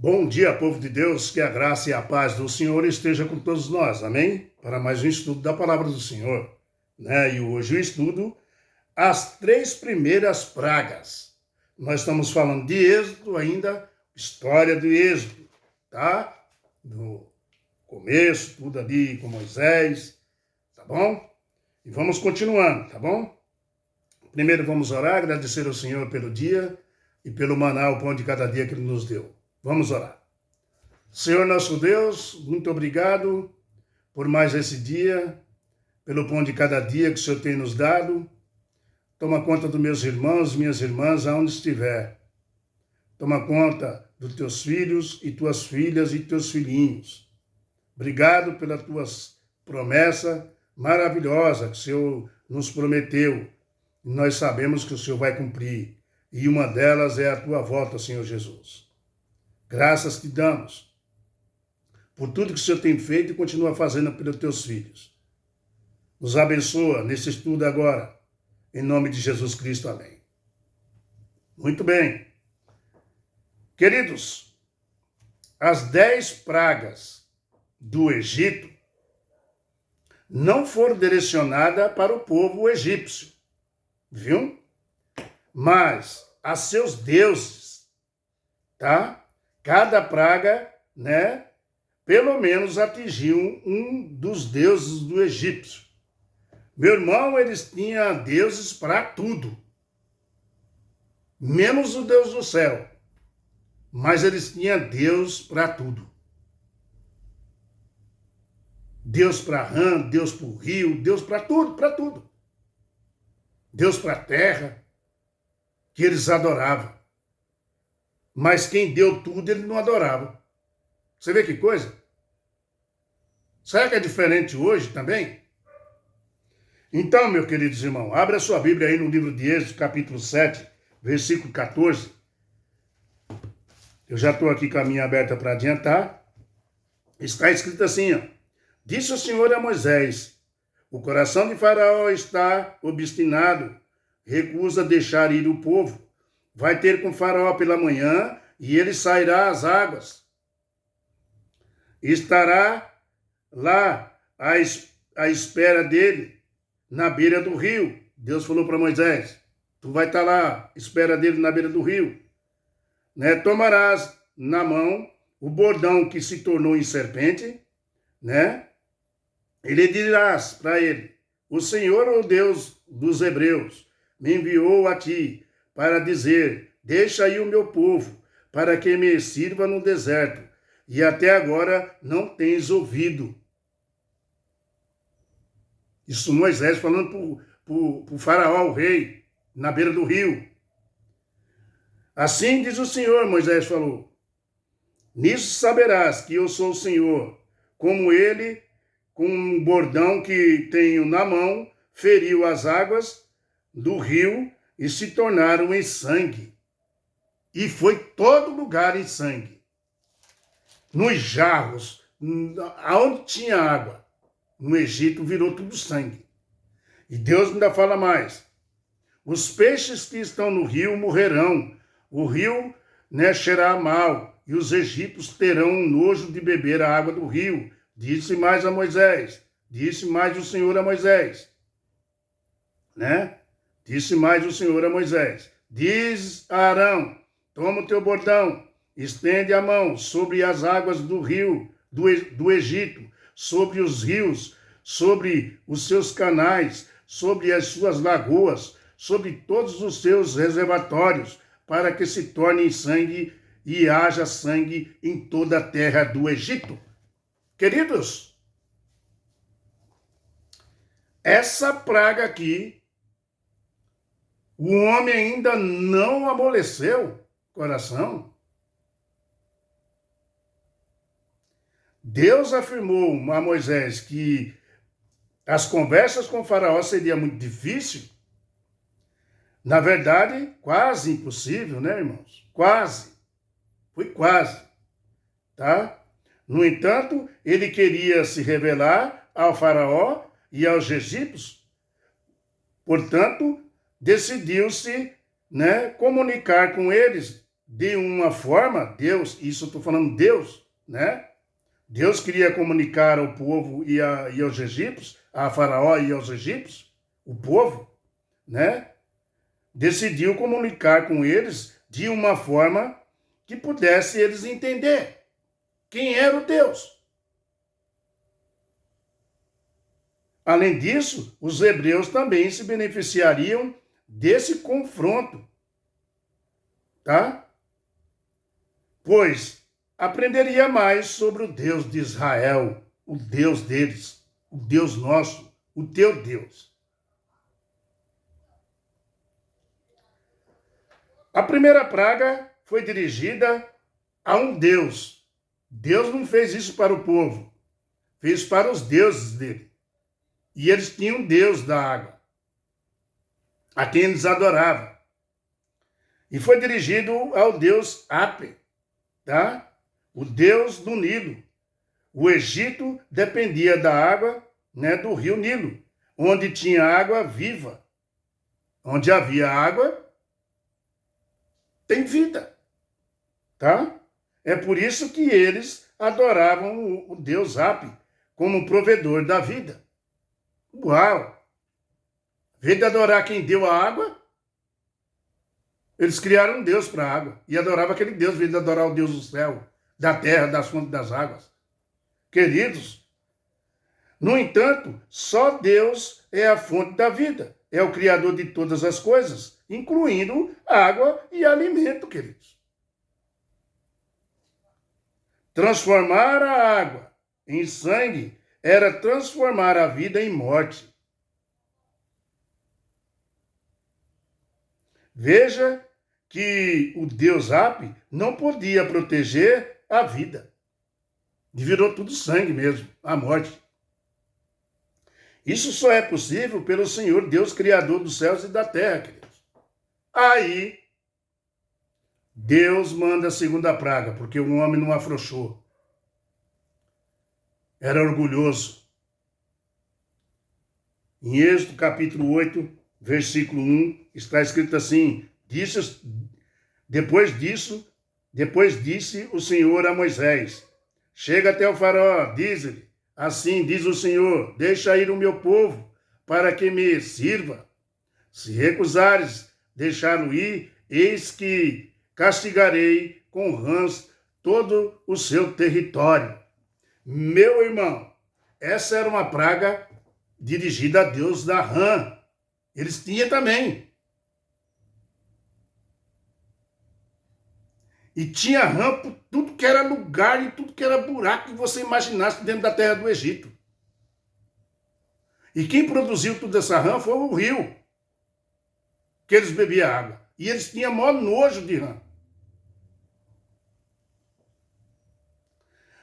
Bom dia, povo de Deus, que a graça e a paz do Senhor esteja com todos nós, amém? Para mais um estudo da palavra do Senhor, né? E hoje o estudo, as 3 primeiras pragas. Nós estamos falando de Êxodo ainda, história do Êxodo, tá? Do começo, tudo ali com Moisés, tá bom? E vamos continuando, tá bom? Primeiro vamos orar, agradecer ao Senhor pelo dia e pelo maná, o pão de cada dia que Ele nos deu. Vamos orar. Senhor nosso Deus, muito obrigado por mais esse dia, pelo pão de cada dia que o Senhor tem nos dado. Toma conta dos meus irmãos, minhas irmãs, aonde estiver. Toma conta dos teus filhos e tuas filhas e teus filhinhos. Obrigado pelas tuas promessas maravilhosas que o Senhor nos prometeu. E nós sabemos que o Senhor vai cumprir. E uma delas é a tua volta, Senhor Jesus. Graças te damos por tudo que o Senhor tem feito e continua fazendo pelos teus filhos. Nos abençoa nesse estudo agora, em nome de Jesus Cristo, amém. Muito bem. Queridos, as 10 pragas do Egito não foram direcionadas para o povo egípcio, viu? Mas a seus deuses, tá? Cada praga, né, pelo menos atingiu um dos deuses do egípcio. Meu irmão, eles tinham deuses para tudo, menos o Deus do céu. Mas eles tinham Deus para tudo. Deus para rã, Deus para o rio, Deus para tudo, para tudo. Deus para a terra, que eles adoravam. Mas quem deu tudo, ele não adorava. Você vê que coisa? Será que é diferente hoje também? Então, meus queridos irmãos, abra a sua Bíblia aí no livro de Êxodo, capítulo 7, versículo 14. Eu já estou aqui com a minha aberta para adiantar. Está escrito assim, ó. Disse o Senhor a Moisés, o coração de Faraó está obstinado, recusa deixar ir o povo. Vai ter com Faraó pela manhã, e ele sairá às águas. Estará lá à espera dele, na beira do rio. Deus falou para Moisés, tu vai estar lá, à espera dele na beira do rio. Né? Tomarás na mão o bordão que se tornou em serpente, né? E lhe dirás para ele, o Senhor, o Deus dos hebreus, me enviou a ti para dizer, deixa aí o meu povo, para que me sirva no deserto, e até agora não tens ouvido. Isso Moisés falando para o faraó, o rei, na beira do rio. Assim diz o Senhor, Moisés falou, nisso saberás que eu sou o Senhor, como ele, com um bordão que tenho na mão, feriu as águas do rio e se tornaram em sangue. E foi todo lugar em sangue. Nos jarros, aonde tinha água, no Egito virou tudo sangue. E Deus ainda fala mais. Os peixes que estão no rio morrerão. O rio, né, cheirará mal. E os egípcios terão nojo de beber a água do rio. Disse mais a Moisés. Disse mais o Senhor a Moisés. Né? Disse mais o Senhor a Moisés. Diz a Arão, toma o teu bordão, estende a mão sobre as águas do rio, do Egito, sobre os rios, sobre os seus canais, sobre as suas lagoas, sobre todos os seus reservatórios, para que se tornem sangue e haja sangue em toda a terra do Egito. Queridos, essa praga aqui, o homem ainda não amoleceu o coração. Deus afirmou a Moisés que as conversas com o faraó seria muito difícil. Na verdade, quase impossível, né, irmãos? Quase. Foi quase. Tá? No entanto, ele queria se revelar ao faraó e aos egípcios. Portanto, decidiu-se, né, comunicar com eles de uma forma, Deus, isso eu estou falando Deus, né? Deus queria comunicar ao povo e aos egípcios, a Faraó e aos egípcios, o povo, né? Decidiu comunicar com eles de uma forma que pudesse eles entender quem era o Deus. Além disso, os hebreus também se beneficiariam desse confronto, tá? Pois aprenderia mais sobre o Deus de Israel, o Deus deles, o Deus nosso, o teu Deus. A primeira praga foi dirigida a um Deus. Deus não fez isso para o povo, fez para os deuses dele. E eles tinham um Deus da água, a quem eles adoravam. E foi dirigido ao Deus Ape, tá? O Deus do Nilo. O Egito dependia da água, né, do rio Nilo, onde tinha água viva. Onde havia água, tem vida, tá? É por isso que eles adoravam o Deus Ape como provedor da vida. Uau! Em vez de adorar quem deu a água, eles criaram um Deus para a água e adoravam aquele Deus, em vez de adorar o Deus do céu, da terra, das fontes das águas. Queridos, no entanto, só Deus é a fonte da vida, é o Criador de todas as coisas, incluindo água e alimento, queridos. Transformar a água em sangue era transformar a vida em morte. Veja que o Deus Ape não podia proteger a vida. Virou tudo sangue mesmo, a morte. Isso só é possível pelo Senhor Deus, Criador dos céus e da terra, queridos. Aí, Deus manda a segunda praga, porque o homem não afrouxou. Era orgulhoso. Em Êxodo capítulo 8, versículo 1, está escrito assim: depois disse o Senhor a Moisés: chega até o faraó, diz-lhe, assim diz o Senhor, deixa ir o meu povo, para que me sirva. Se recusares deixá-lo ir, eis que castigarei com rãs todo o seu território. Meu irmão, essa era uma praga dirigida a Deus da rã. Eles tinham também. E tinha rã por tudo que era lugar e tudo que era buraco que você imaginasse dentro da terra do Egito. E quem produziu toda essa rã foi o rio, que eles bebiam água. E eles tinham maior nojo de rã.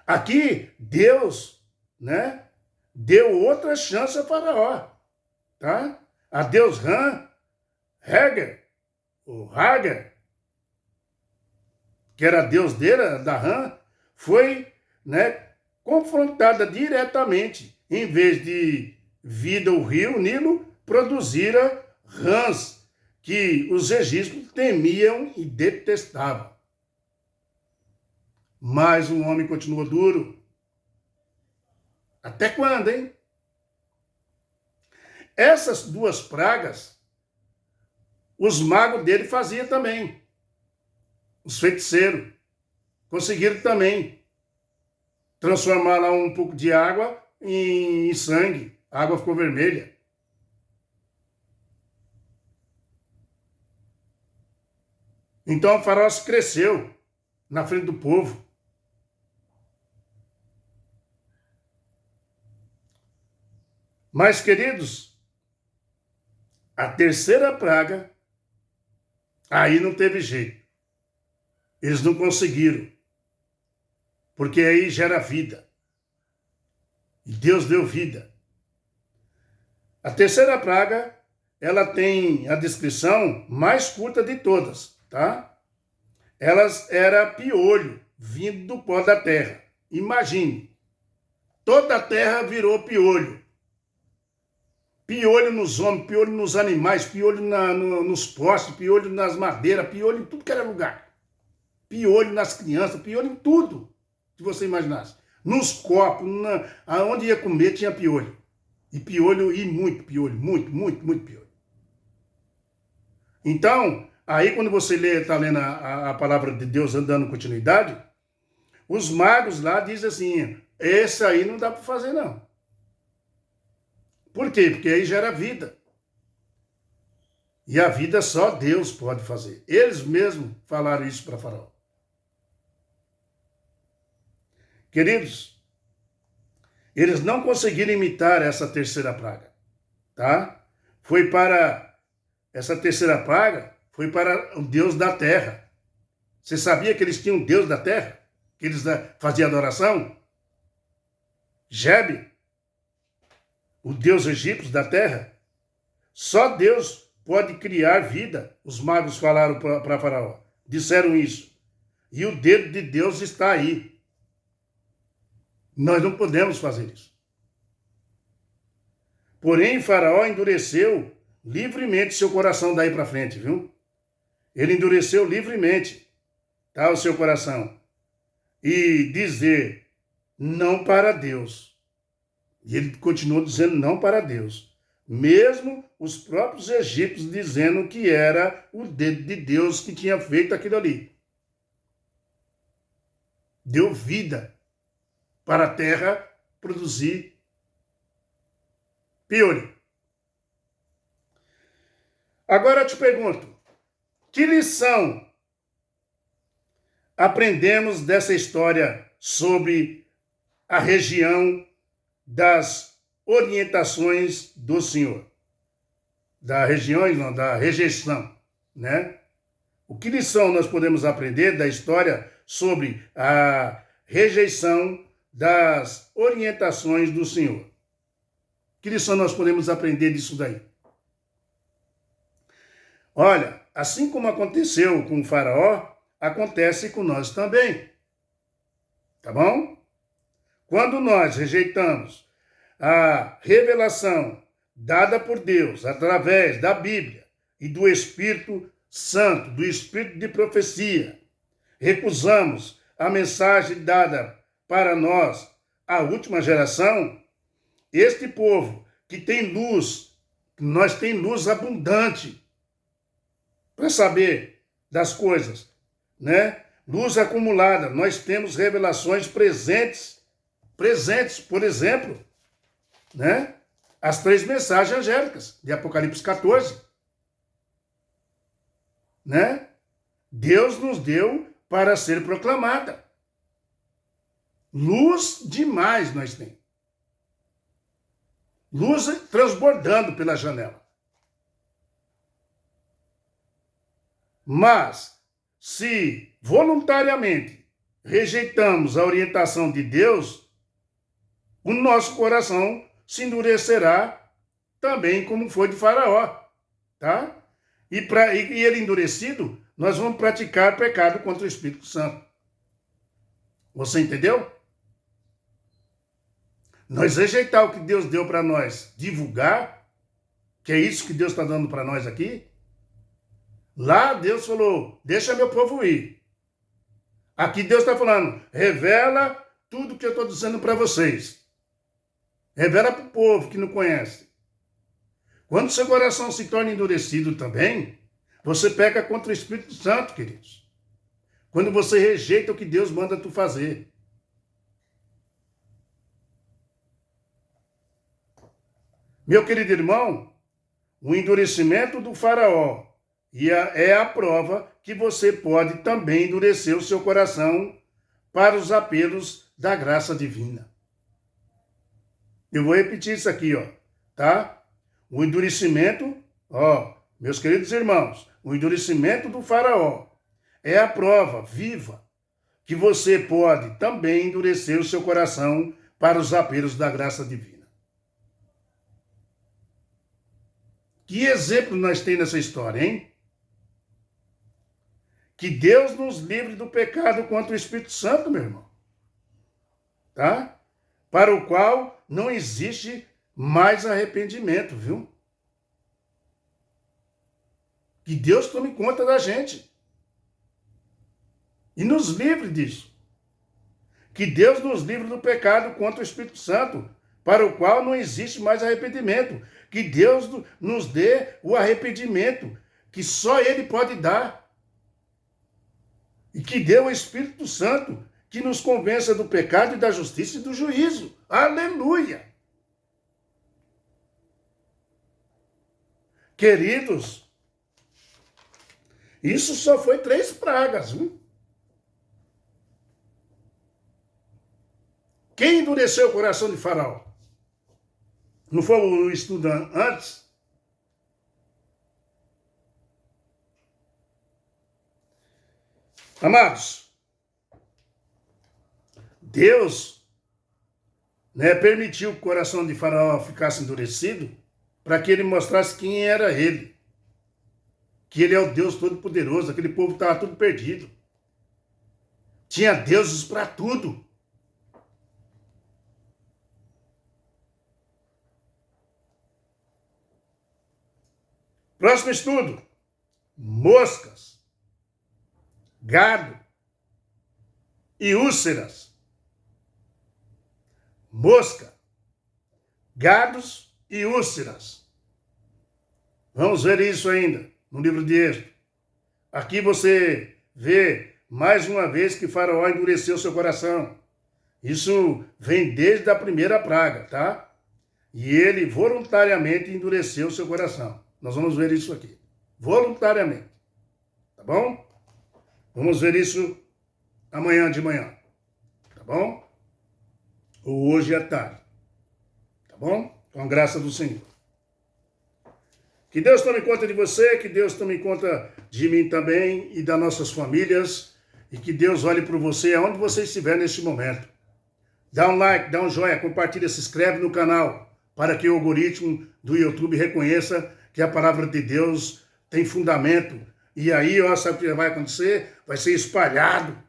Aqui, Deus, né, deu outra chance a Faraó, tá? A Deus Rã, Hagar, que era Deus dele, da Rã, foi, né, confrontada diretamente. Em vez de vida o rio Nilo, produzira rãs que os egípcios temiam e detestavam. Mas o homem continua duro. Até quando, hein? Essas duas pragas, os magos dele faziam também. Os feiticeiros conseguiram também transformar lá um pouco de água em sangue. A água ficou vermelha. Então o faraó cresceu na frente do povo. Mas, queridos, a terceira praga, aí não teve jeito. Eles não conseguiram. Porque aí gera vida. E Deus deu vida. A terceira praga, ela tem a descrição mais curta de todas, tá? Elas era piolho, vindo do pó da terra. Imagine, toda a terra virou piolho. Piolho nos homens, piolho nos animais, piolho nos postes, piolho nas madeiras, piolho em tudo que era lugar. Piolho nas crianças, piolho em tudo que você imaginasse. Nos copos, aonde ia comer tinha piolho. E piolho, e muito piolho, muito piolho. Então, aí quando você está lendo a palavra de Deus dando continuidade, os magos lá dizem assim, esse aí não dá para fazer não. Por quê? Porque aí gera vida. E a vida só Deus pode fazer. Eles mesmos falaram isso para Faraó. Queridos, eles não conseguiram imitar essa terceira praga, tá? Essa terceira praga foi para o Deus da terra. Você sabia que eles tinham um Deus da terra? Que eles faziam adoração? Jebe, o Deus egípcio da terra? Só Deus pode criar vida. Os magos falaram para Faraó. Disseram isso. E o dedo de Deus está aí. Nós não podemos fazer isso. Porém, Faraó endureceu livremente seu coração daí para frente, viu? Ele endureceu livremente, tá, o seu coração. E dizer não para Deus. E ele continuou dizendo não para Deus. Mesmo os próprios egípcios dizendo que era o dedo de Deus que tinha feito aquilo ali. Deu vida para a terra produzir piolho. Agora eu te pergunto, que lição aprendemos dessa história sobre a região das orientações do Senhor? Da rejeição, né? O que lição nós podemos aprender da história sobre a rejeição das orientações do Senhor? Que lição nós podemos aprender disso daí? Olha, assim como aconteceu com o Faraó, acontece com nós também. Tá bom? Quando nós rejeitamos a revelação dada por Deus através da Bíblia e do Espírito Santo, do Espírito de profecia, recusamos a mensagem dada para nós, a última geração, este povo que tem luz, nós tem luz abundante para saber das coisas, né? Luz acumulada, nós temos revelações presentes, por exemplo, né? As 3 mensagens angélicas de Apocalipse 14, né? Deus nos deu para ser proclamada. Luz demais nós temos. Luz transbordando pela janela. Mas, se voluntariamente rejeitamos a orientação de Deus, o nosso coração se endurecerá também como foi de Faraó, tá? E ele endurecido, nós vamos praticar pecado contra o Espírito Santo. Você entendeu? Nós rejeitar o que Deus deu para nós, divulgar, que é isso que Deus está dando para nós aqui. Lá Deus falou, deixa meu povo ir. Aqui Deus está falando, revela tudo que eu estou dizendo para vocês. Revela para o povo que não conhece. Quando seu coração se torna endurecido também, você peca contra o Espírito Santo, queridos. Quando você rejeita o que Deus manda tu fazer. Meu querido irmão, o endurecimento do Faraó é a prova que você pode também endurecer o seu coração para os apelos da graça divina. Eu vou repetir isso aqui, ó, tá? O endurecimento, ó, meus queridos irmãos, o endurecimento do Faraó é a prova viva que você pode também endurecer o seu coração para os apelos da graça divina. Que exemplo nós temos nessa história, hein? Que Deus nos livre do pecado contra o Espírito Santo, meu irmão. Tá? Para o qual não existe mais arrependimento, viu? Que Deus tome conta da gente. E nos livre disso. Que Deus nos livre do pecado contra o Espírito Santo, para o qual não existe mais arrependimento. Que Deus nos dê o arrependimento, que só Ele pode dar. E que dê o Espírito Santo, que nos convença do pecado e da justiça e do juízo. Aleluia! Queridos, isso só foi 3 pragas, viu? Quem endureceu o coração de Faraó? Não foi o estudo antes? Amados, Deus, permitiu que o coração de Faraó ficasse endurecido para que ele mostrasse quem era ele. Que ele é o Deus Todo-Poderoso. Aquele povo estava tudo perdido. Tinha deuses para tudo. Próximo estudo. Moscas, gado e úlceras. Mosca, gados e úlceras. Vamos ver isso ainda no livro de Êxodo. Aqui você vê mais uma vez que Faraó endureceu seu coração. Isso vem desde a primeira praga, tá? E ele voluntariamente endureceu seu coração. Nós vamos ver isso aqui. Voluntariamente. Tá bom? Vamos ver isso amanhã de manhã. Tá bom? Ou hoje à tarde. Tá bom? Com a graça do Senhor. Que Deus tome conta de você, que Deus tome conta de mim também e das nossas famílias. E que Deus olhe por você aonde você estiver neste momento. Dá um like, dá um joinha, compartilha, se inscreve no canal para que o algoritmo do YouTube reconheça que a palavra de Deus tem fundamento. E aí, sabe o que vai acontecer? Vai ser espalhado,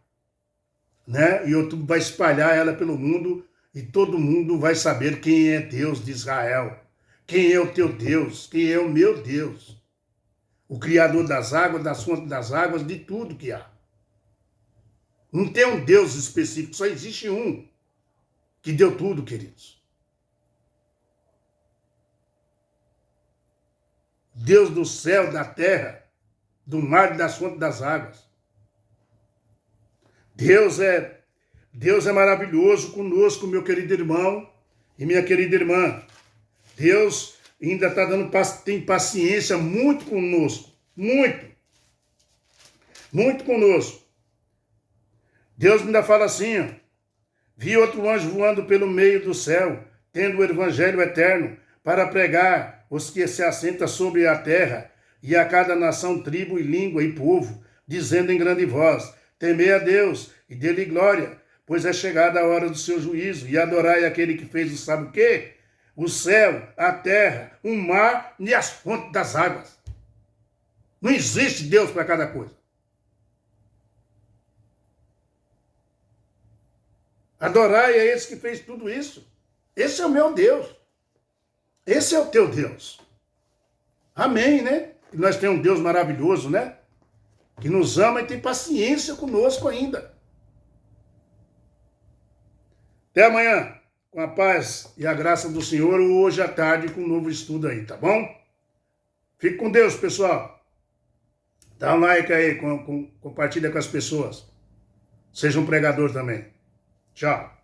né? O YouTube vai espalhar ela pelo mundo e todo mundo vai saber quem é Deus de Israel. Quem é o teu Deus? Quem é o meu Deus? O Criador das águas, das fontes das águas, de tudo que há. Não tem um Deus específico, só existe um que deu tudo, queridos. Deus do céu, da terra, do mar e das fontes das águas. Deus é maravilhoso conosco, meu querido irmão e minha querida irmã. Deus ainda tem paciência muito conosco. Muito. Muito conosco. Deus ainda fala assim, ó, vi outro anjo voando pelo meio do céu, tendo o evangelho eterno, para pregar os que se assentam sobre a terra, e a cada nação, tribo e língua e povo, dizendo em grande voz, temei a Deus e dê-lhe glória, pois é chegada a hora do seu juízo, e adorai aquele que fez o sabe o quê? O céu, a terra, o mar e as fontes das águas. Não existe Deus para cada coisa. Adorai a esse que fez tudo isso. Esse é o meu Deus. Esse é o teu Deus. Amém, né? Que nós temos um Deus maravilhoso, né? Que nos ama e tem paciência conosco ainda. Até amanhã, com a paz e a graça do Senhor, ou hoje à tarde com um novo estudo aí, tá bom? Fique com Deus, pessoal. Dá um like aí, compartilha com as pessoas. Seja um pregador também. Tchau.